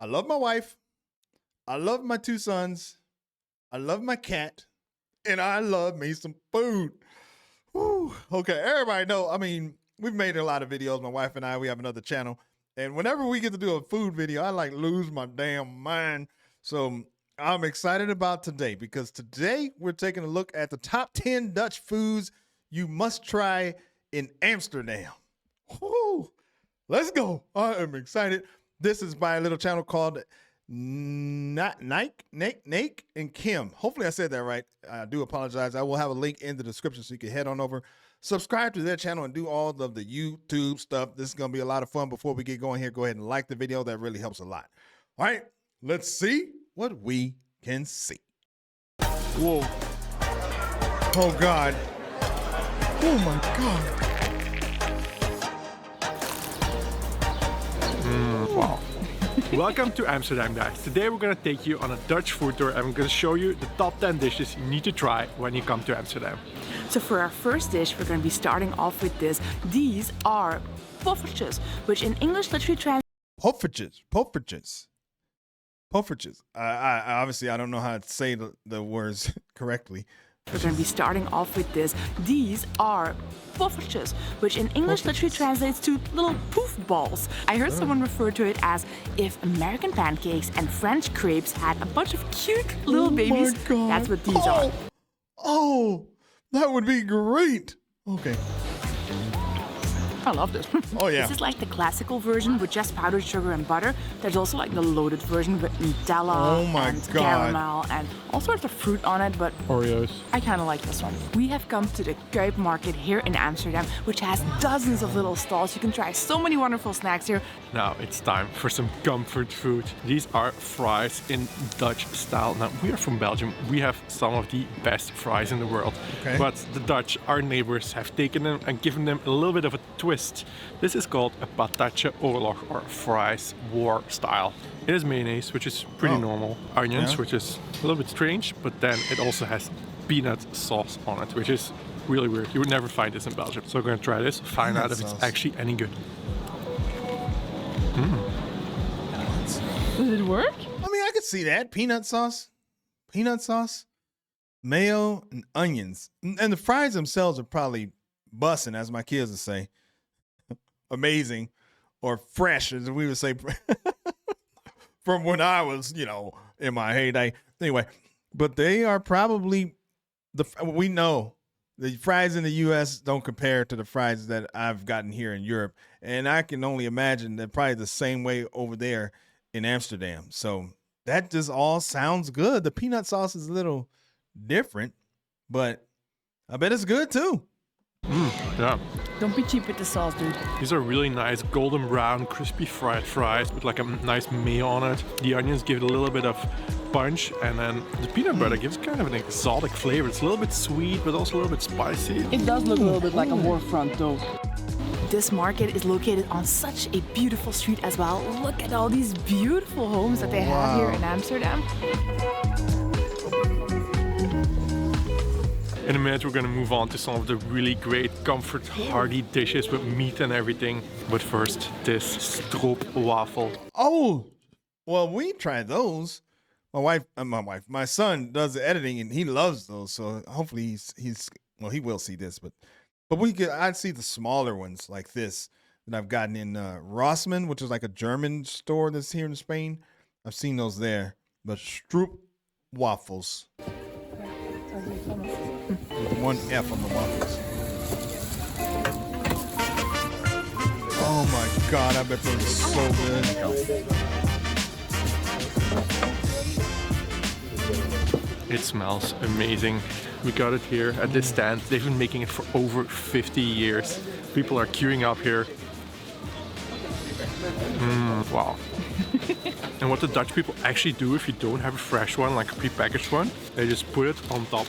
I love my wife. I love my 2 sons. I love my cat. And I love me some food. Whew. Okay, everybody know. I mean, we've made a lot of videos. My wife and I, we have another channel. And whenever we get to do a food video, I like lose my damn mind. So I'm excited about today because today we're taking a look at the top 10 Dutch foods you must try in Amsterdam. Woo. Let's go. I am excited. This is by a little channel called Naick and Kim. Hopefully I said that right. I do apologize. I will have a link in the description so you can head on over, subscribe to their channel, and do all of the YouTube stuff. This is going to be a lot of fun. Before we get going here, go ahead and like the video. That really helps a lot. All right, let's see what we can see. Whoa. Oh, God. Oh, my God. Wow. Welcome to Amsterdam, guys. Today we're going to take you on a Dutch food tour and I'm going to show you the top 10 dishes you need to try when you come to Amsterdam. So for our first dish, we're going to be starting off with this. These are Poffertjes, which in English literally translates... Poffertjes. I obviously, I don't know how to say the words correctly. We're going to be starting off with this. These are Poffertjes, which in English literally translates to little poof balls. I heard someone refer to it as if American pancakes and French crepes had a bunch of cute little babies. That's what these are. Oh, that would be great. Okay. I love this. Oh, yeah. This is like the classical version with just powdered sugar and butter. There's also like the loaded version with Nutella and caramel and all sorts of fruit on it, but Oreos. I kind of like this one. We have come to the Kuip market here in Amsterdam, which has dozens of little stalls. You can try so many wonderful snacks here. Now it's time for some comfort food. These are fries in Dutch style. Now we are from Belgium. We have some of the best fries in the world. Okay. But the Dutch, our neighbors, have taken them and given them a little bit of a twist. This is called a patatje oorlog or fries war style. It is mayonnaise, which is pretty normal. Onions, which is a little bit strange, but then it also has peanut sauce on it, which is really weird. You would never find this in Belgium. So we're gonna try this, find out if it's actually any good. Does it work? I mean, I could see that. Peanut sauce, mayo, and onions. And the fries themselves are probably bussin', as my kids would say. Amazing or fresh, as we would say, from when I was, in my heyday. Anyway, but they are probably we know the fries in the U.S. don't compare to the fries that I've gotten here in Europe. And I can only imagine they're probably the same way over there in Amsterdam. So that just all sounds good. The peanut sauce is a little different, but I bet it's good too. Yeah. Don't be cheap with the sauce, dude. These are really nice golden brown crispy fried fries with like a nice mayo on it. The onions give it a little bit of punch, and then the peanut butter gives kind of an exotic flavor. It's a little bit sweet but also a little bit spicy. It does look a little bit like a warfront though. This market is located on such a beautiful street as well. Look at all these beautiful homes that they have here in Amsterdam. In a minute we're gonna move on to some of the really great comfort hearty dishes with meat and everything. But first, this Stroopwafel. Oh, well, we tried those. My son does the editing and he loves those. So hopefully he will see this, but I'd see the smaller ones like this that I've gotten in Rossmann, which is like a German store that's here in Spain. I've seen those there, but Stroopwafels. One F on the waffles. Oh my God, I bet those are so good. It smells amazing. We got it here at this stand. They've been making it for over 50 years. People are queuing up here. Wow. And what the Dutch people actually do if you don't have a fresh one, like a prepackaged one, they just put it on top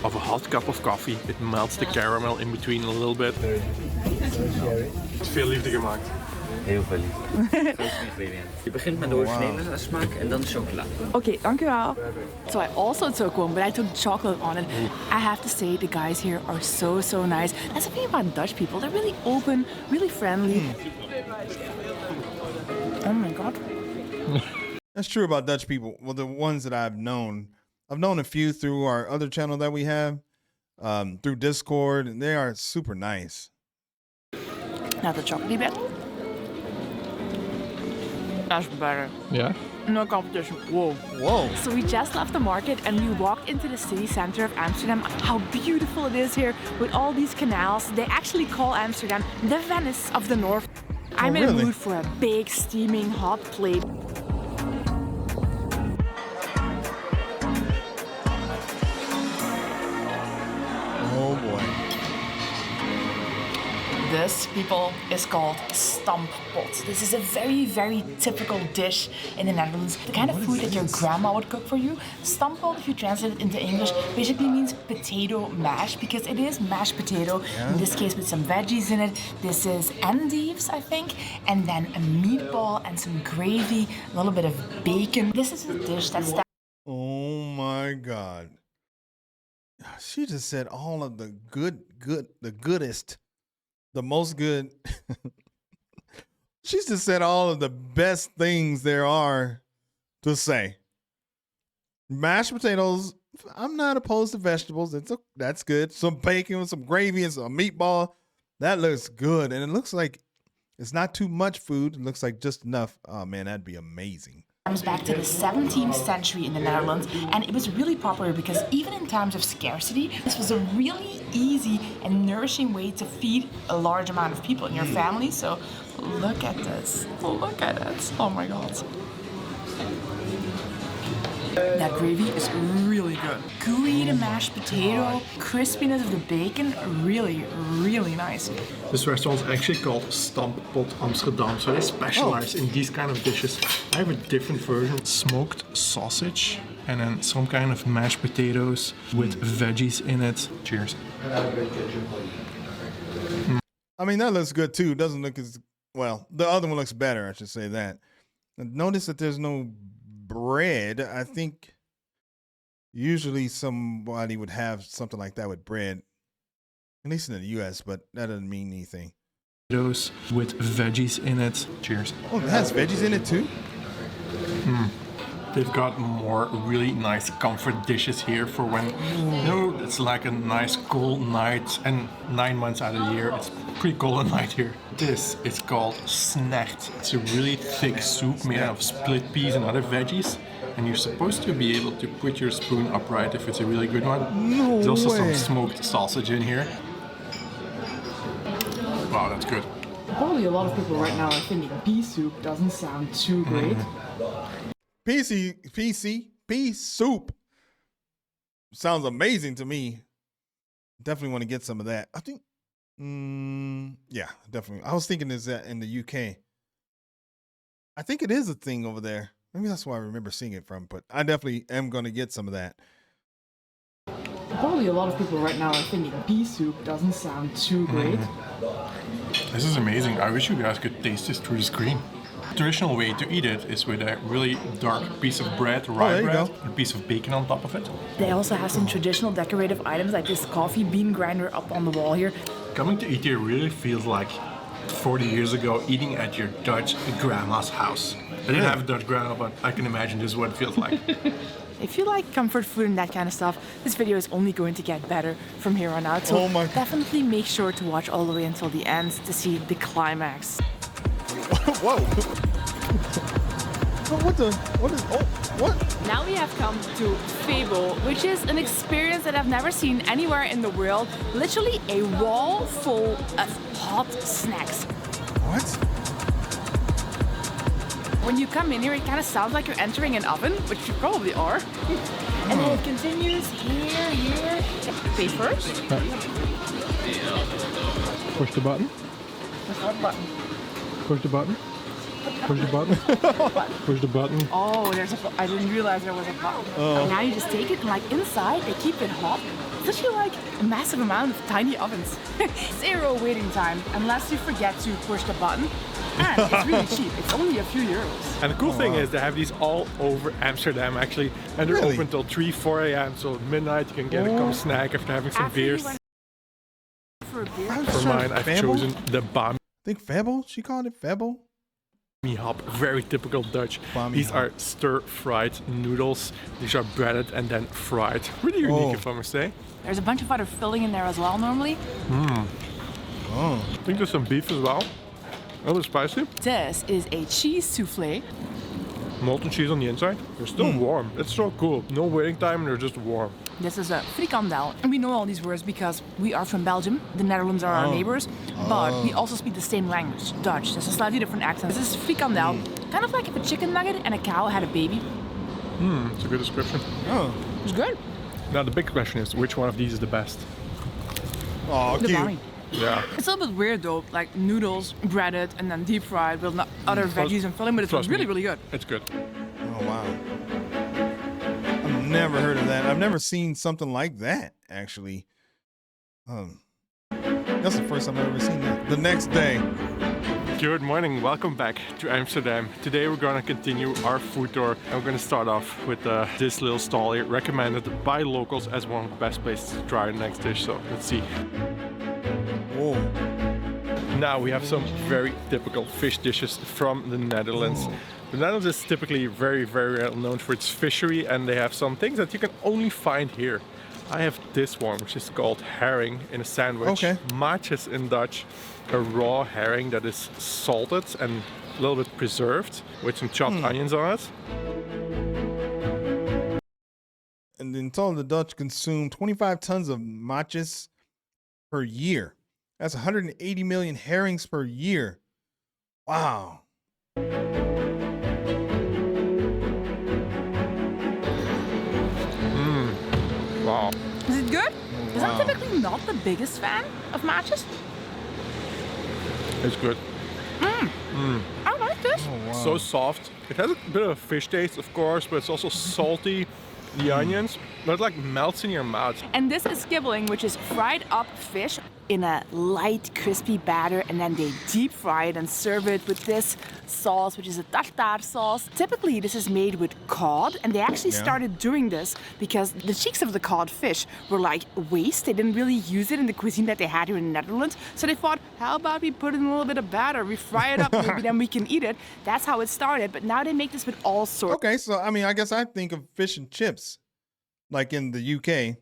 of a hot cup of coffee. It melts the caramel in between a little bit. Veel liefde gemaakt. Heel veel liefde. Grootste ingrediënt. Je begint met de originele smaak en dan de chocola. Okay, dankjewel. So I also took one, but I took chocolate on it. I have to say, the guys here are so nice. That's the thing about Dutch people. They're really open, really friendly. Oh my God. That's true about Dutch people. Well, the ones that I've known a few through our other channel that we have, through Discord, and they are super nice. Now the chocolatey bit. That's better. Yeah. No competition. Whoa. Whoa. So we just left the market and we walked into the city center of Amsterdam. How beautiful it is here with all these canals. They actually call Amsterdam the Venice of the North. I'm in a mood for a big, steaming, hot plate. Oh boy. This, people, is called Stamppot. This is a very, very typical dish in the Netherlands. The kind of food that your grandma would cook for you. Stamppot, if you translate it into English, basically means potato mash because it is mashed potato. Yeah. In this case, with some veggies in it. This is endives, I think, and then a meatball and some gravy, a little bit of bacon. This is a dish that's... Oh my God. She just said all of the the goodest. The most good. She's just said all of the best things there are to say. Mashed potatoes. I'm not opposed to vegetables. That's good. Some bacon with some gravy and some meatball. That looks good. And it looks like it's not too much food. It looks like just enough. Oh man, that'd be amazing. Comes back to the 17th century in the Netherlands, and it was really popular because even in times of scarcity, this was a really easy and nourishing way to feed a large amount of people in your family. So look at this. Look at it. Oh my God. That gravy is really good. Gooey the mashed potato, crispiness of the bacon, really, really nice. This restaurant is actually called Stamppot Amsterdam, so they specialize in these kind of dishes. I have a different version. Smoked sausage and then some kind of mashed potatoes with veggies in it. Cheers. I mean, that looks good too. It doesn't look as well. The other one looks better, I should say that. Notice that there's no bread. I think usually somebody would have something like that with bread, at least in the US, but that doesn't mean anything. Those with veggies in it. Cheers. Oh, it has veggies in it too? They've got more really nice comfort dishes here for when, you know, it's like a nice cold night, and 9 months out of the year it's pretty cold at night here. This is called snacked. It's a really thick soup made out of split peas and other veggies, and you're supposed to be able to put your spoon upright if it's a really good one. No There's also way. some smoked sausage in here. Wow, that's good. Probably a lot of people right now are thinking pea soup doesn't sound too great. Pea soup sounds amazing to me. Definitely want to get some of that. I think, yeah, definitely. I was thinking is that in the UK. I think it is a thing over there. Maybe that's where I remember seeing it from, but I definitely am going to get some of that. Probably a lot of people right now are thinking pea soup doesn't sound too great. This is amazing. I wish you guys could taste this through the screen. The traditional way to eat it is with a really dark piece of bread, rye bread, and a piece of bacon on top of it. They also have some traditional decorative items like this coffee bean grinder up on the wall here. Coming to eat here really feels like 40 years ago eating at your Dutch grandma's house. I didn't have a Dutch grandma, but I can imagine this is what it feels like. If you like comfort food and that kind of stuff, this video is only going to get better from here on out. So definitely make sure to watch all the way until the end to see the climax. Whoa. What? Now we have come to FEBO, which is an experience that I've never seen anywhere in the world. Literally a wall full of hot snacks. What? When you come in here, it kind of sounds like you're entering an oven, which you probably are. And then it continues here. Pay first. Push the button. Push what button? Push the button. Push the button. Push the button. Oh, I didn't realize there was a button. And now you just take it and like inside, they keep it hot. It's actually like a massive amount of tiny ovens. 0 waiting time, unless you forget to push the button. And it's really cheap. It's only a few euros. And the cool thing is they have these all over Amsterdam actually, and they're open till 3, 4 a.m. So at midnight you can get a cup of snack after having some beers. For a beer? For mine, I've chosen the bomb. I think FEBO? She called it FEBO? hop, very typical Dutch. Bami These hop. are stir-fried noodles. These are breaded and then fried. Really unique, if I must say. There's a bunch of other filling in there as well normally. Oh. I think there's some beef as well. A little spicy. This is a cheese souffle. Molten cheese on the inside. They're still warm. It's so cool. No waiting time, they're just warm. This is a frikandel. And we know all these words because we are from Belgium. The Netherlands are our neighbors. But we also speak the same language, Dutch. There's a slightly different accent. This is frikandel. Kind of like if a chicken nugget and a cow had a baby. It's a good description. Oh. It's good. Now the big question is, which one of these is the best? Oh, The cute. bami. Yeah. It's a little bit weird though, like noodles breaded and then deep fried with other veggies and filling, but it's Trust me. really, really good. It's good. Oh, wow. I've never heard of that. I've never seen something like that, actually. That's the first time I've ever seen that. The next day. Good morning, welcome back to Amsterdam. Today we're gonna continue our food tour and we're gonna start off with this little stall here, recommended by locals as one of the best places to try the next dish, so let's see. Whoa. Now we have some very typical fish dishes from the Netherlands. The Netherlands is typically very, very well known for its fishery, and they have some things that you can only find here. I have this one, which is called herring in a sandwich. Okay. Maatjes in Dutch, a raw herring that is salted and a little bit preserved with some chopped onions on it. And in total, the Dutch consume 25 tons of matjes per year. That's 180 million herrings per year. Wow. Wow. Is it good? Because Wow. I'm typically not the biggest fan of matches. It's good. I like this. Oh, wow. So soft. It has a bit of a fish taste, of course, but it's also salty. The onions, but it like melts in your mouth. And this is skibbling, which is fried up fish in a light, crispy batter, and then they deep fry it and serve it with this sauce, which is a tartare sauce. Typically, this is made with cod, and they actually started doing this because the cheeks of the cod fish were like waste. They didn't really use it in the cuisine that they had here in the Netherlands. So they thought, how about we put in a little bit of batter, we fry it up, maybe then we can eat it. That's how it started. But now they make this with all sorts. Okay, so I mean, I guess I think of fish and chips, like in the UK.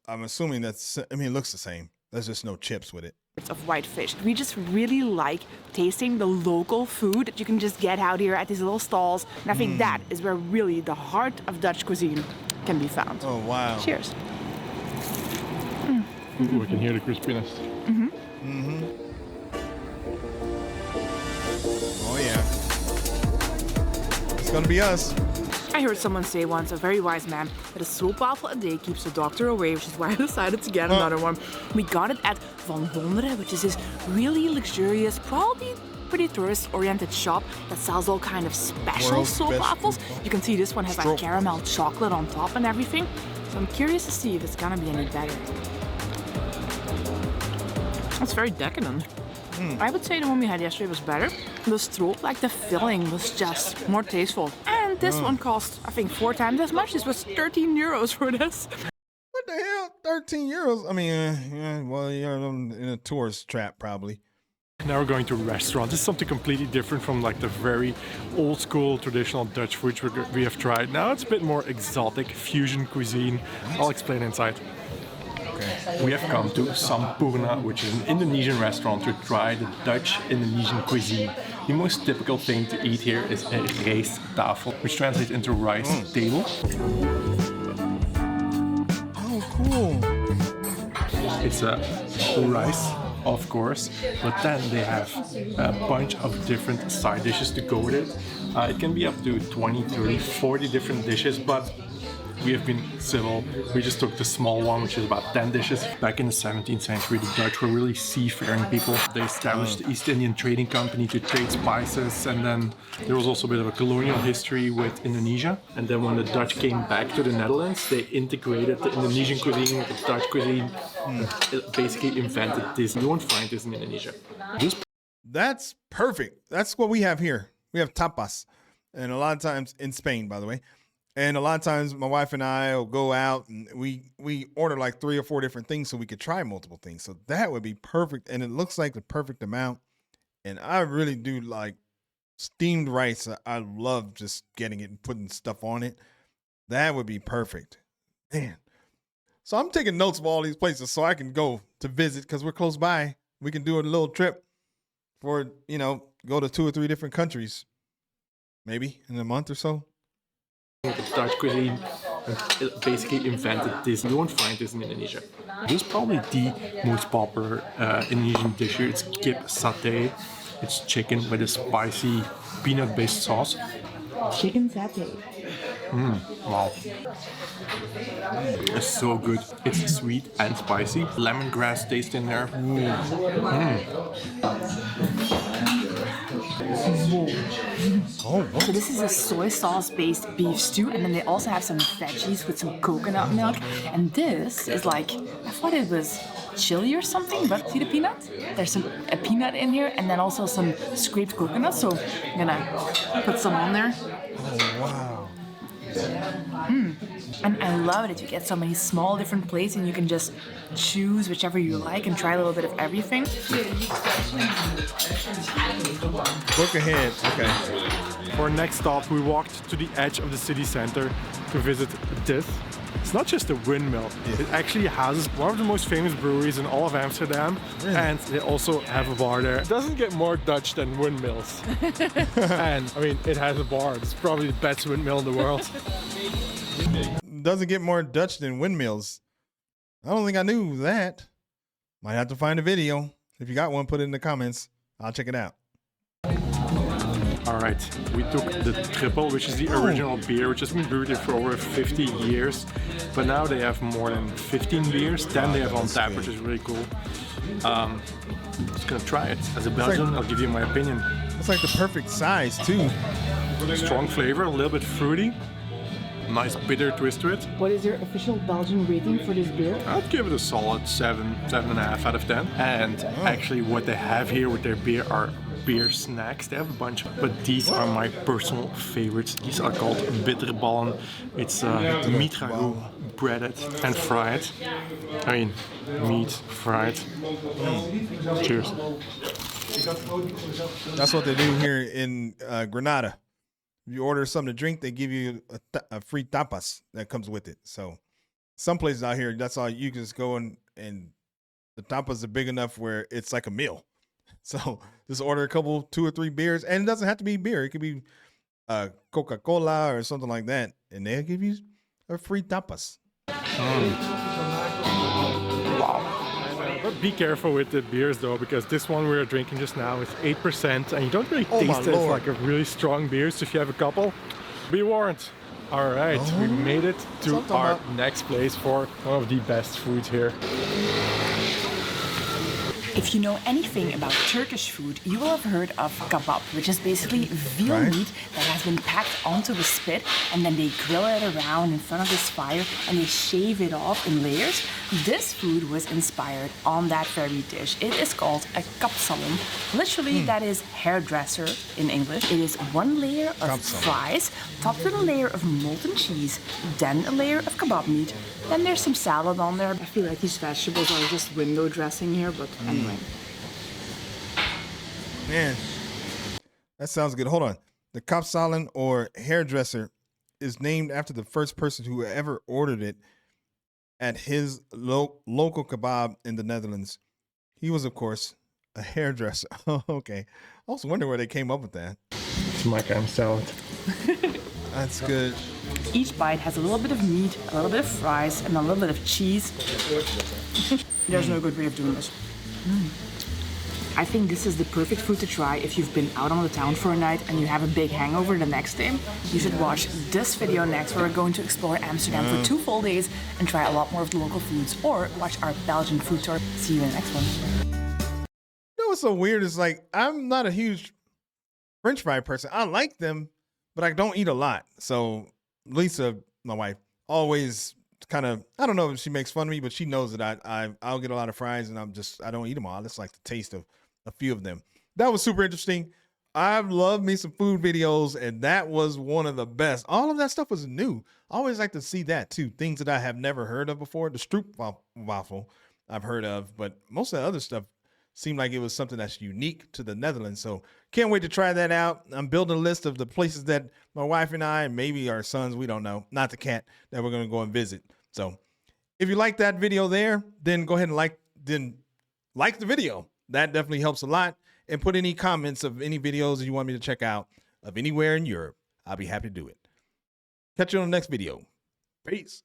I'm assuming that's. I mean, it looks the same. There's just no chips with it. Of white fish. We just really like tasting the local food that you can just get out here at these little stalls. And I think that is where really the heart of Dutch cuisine can be found. Oh wow. Cheers. Ooh, we can hear the crispiness. Oh yeah. It's gonna be us. I heard someone say once, a very wise man, that a stroopwafel a day keeps the doctor away, which is why I decided to get another one. We got it at Van Wonderen, which is this really luxurious, probably pretty tourist-oriented shop that sells all kind of special World's best stroopwafels. stroopwafel. You can see this one has like Stroop. caramel chocolate on top and everything. So I'm curious to see if it's gonna be any better. It's very decadent. I would say the one we had yesterday was better. The stroop, like the filling, was just more tasteful. And this one cost, I think, 4 times as much. This was 13 euros for this. What the hell? 13 euros? I mean, yeah, well, you're in a tourist trap probably. Now we're going to a restaurant. This is something completely different from like the very old school traditional Dutch food we have tried. Now it's a bit more exotic fusion cuisine. I'll explain inside. We have come to Stamppot, which is an Indonesian restaurant to try the Dutch Indonesian cuisine. The most typical thing to eat here is a rijsttafel, which translates into rice table. Oh, cool. It's a rice, of course, but then they have a bunch of different side dishes to go with it. It can be up to 20, 30, 40 different dishes, but we have been civil. We just took the small one, which is about 10 dishes. Back in the 17th century, the Dutch were really seafaring people. They established the East Indian Trading Company to trade spices, and then there was also a bit of a colonial history with Indonesia. And then when the Dutch came back to the Netherlands, they integrated the Indonesian cuisine with the Dutch cuisine. It basically invented this. You won't find this in Indonesia. That's perfect. That's what we have here. We have tapas. And a lot of times in Spain, by the way. And a lot of times my wife and I will go out and we order like 3 or 4 different things so we could try multiple things. So that would be perfect. And it looks like the perfect amount. And I really do like steamed rice. I love just getting it and putting stuff on it. That would be perfect. Man. So I'm taking notes of all these places so I can go to visit because we're close by. We can do a little trip for, go to 2 or 3 different countries. Maybe in a month or so. Dutch cuisine basically invented this. You won't find this in Indonesia. This is probably the most popular Indonesian dish here. It's kip satay. It's chicken with a spicy peanut-based sauce. Chicken satay. Wow. It's so good. It's sweet and spicy. Lemongrass taste in there. So this is a soy sauce-based beef stew, and then they also have some veggies with some coconut milk. And this is like, I thought it was chili or something, but see the peanut? There's a peanut in here, and then also some scraped coconut. So I'm gonna put some on there. Oh, wow. And I love it. You get so many small different plates, and you can just choose whichever you like and try a little bit of everything. Look ahead. Okay. For our next stop, we walked to the edge of the city center to visit this. It's not just a windmill. It actually houses one of the most famous breweries in all of Amsterdam. Really? And they also have a bar there. It doesn't get more Dutch than windmills. And I mean, it has a bar. It's probably the best windmill in the world. Doesn't get more Dutch than windmills. I don't think I knew that. Might have to find a video. If you got one, put it in the comments. I'll check it out. All right, we took the triple, which is the original beer, which has been brewed here for over 50 years. But now they have more than 15 beers. Then they have on tap, which is really cool. Just gonna try it. As a Belgian, I'll give you my opinion. It's like the perfect size too. Strong flavor, a little bit fruity. Nice bitter twist to it. What is your official Belgian rating for this beer? I'd give it a solid 7.5 out of 10. And actually what they have here with their beer are beer snacks. They have a bunch, but these are my personal favorites. These are called bitterballen. It's meat ragout, breaded and fried. I mean, meat fried. Cheers. That's what they do here in Granada. If you order something to drink, they give you a free tapas that comes with it. So some places out here, that's all you can just go and the tapas are big enough where it's like a meal. So just order a couple, 2 or 3 beers, and it doesn't have to be beer. It could be Coca-Cola or something like that, and they'll give you a free tapas. Wow. But be careful with the beers though, because this one we are drinking just now is 8%, and you don't really taste it. It's like a really strong beer, so if you have a couple, be warned. All right, we made it to our next place for one of the best foods here. If you know anything about Turkish food, you will have heard of kebab, which is basically veal meat that has been packed onto a spit, and then they grill it around in front of this fire and they shave it off in layers. This food was inspired on that very dish. It is called a kapsalon. Literally, that is hairdresser in English. It is 1 layer of fries, topped with a layer of molten cheese, then a layer of kebab meat. Then there's some salad on there. I feel like these vegetables are just window dressing here, but anyway. Man, that sounds good. Hold on. The Kapsalon, or hairdresser, is named after the first person who ever ordered it at his local kebab in the Netherlands. He was, of course, a hairdresser. Okay. I also wonder where they came up with that. It's my kind of salad. That's good. Each bite has a little bit of meat, a little bit of fries, and a little bit of cheese. There's no good way of doing this. I think this is the perfect food to try if you've been out on the town for a night and you have a big hangover the next day. You should watch this video next, where we're going to explore Amsterdam for 2 full days and try a lot more of the local foods, or watch our Belgian food tour. See you in the next one. You know what's so weird is, like, I'm not a huge French fry person. I like them, but I don't eat a lot. So Lisa, my wife, always kind of, I don't know if she makes fun of me, but she knows that I'll get a lot of fries and I don't eat them all. I just like the taste of a few of them. That was super interesting. I love me some food videos, and that was one of the best. All of that stuff was new. I always like to see that too. Things that I have never heard of before. The Stroopwafel I've heard of, but most of the other stuff seemed like it was something that's unique to the Netherlands. So can't wait to try that out. I'm building a list of the places that my wife and I, and maybe our sons, we don't know, not the cat, that we're going to go and visit. So if you like that video there, then go ahead and like the video. That definitely helps a lot. And put any comments of any videos you want me to check out of anywhere in Europe. I'll be happy to do it. Catch you on the next video. Peace.